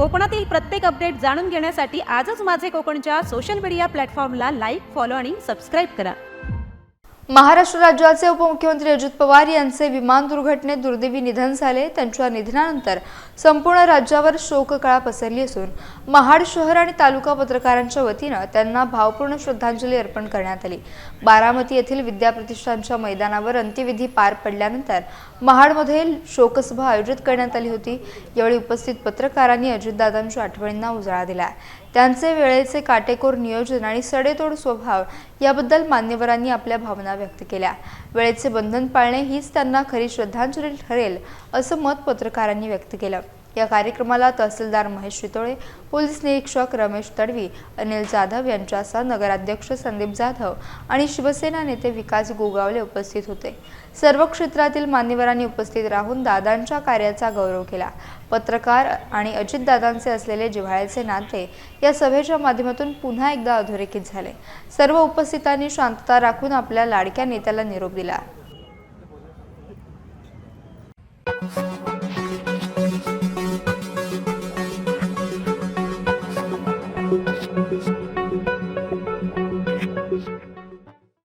कोकणातील प्रत्येक अपडेट जाणून घेण्यासाठी आजच माझे कोकणच्या सोशल मीडिया प्लॅटफॉर्मला लाईक, फॉलो आणि सबस्क्राईब करा। महाराष्ट्र राज्याचे उपमुख्यमंत्री अजित पवार यांचे विमान दुर्घटनेत दुर्दैवी निधन झाले। त्यांच्या निधनानंतर संपूर्ण राज्यावर शोककळा पसरली असून महाड शहर आणि तालुका पत्रकारांच्या वतीने त्यांना भावपूर्ण श्रद्धांजली अर्पण करण्यात आली। बारामती येथील विद्याप्रतिष्ठानच्या मैदानावर अंत्यविधी पार पडल्यानंतर महाडमध्ये शोकसभा आयोजित करण्यात आली होती। यावेळी उपस्थित पत्रकारांनी अजितदादांच्या आठवणींना उजाळा दिला। त्यांचे वेळेचे काटेकोर नियोजन आणि सडेतोड स्वभाव याबद्दल मान्यवरांनी आपल्या भावना व्यक्त केल्या। वेळेचे बंधन पाळणे हीच त्यांना खरी श्रद्धांजली ठरेल असं मत पत्रकारांनी व्यक्त केलं। या कार्यक्रमाला तहसीलदार महेश शितोळे, पोलीस निरीक्षक रमेश तडवी, अनिल जाधव यांच्यासह नगराध्यक्ष संदीप जाधव आणि शिवसेना नेते विकास गोगावले उपस्थित होते। सर्व क्षेत्रातील मान्यवरांनी उपस्थित राहून दादांच्या कार्याचा गौरव केला। पत्रकार आणि अजितदादांचे असलेले जिव्हाळ्याचे नाते या सभेच्या माध्यमातून पुन्हा एकदा अधोरेखित झाले। सर्व उपस्थितांनी शांतता राखून आपल्या लाडक्या नेत्याला निरोप दिला।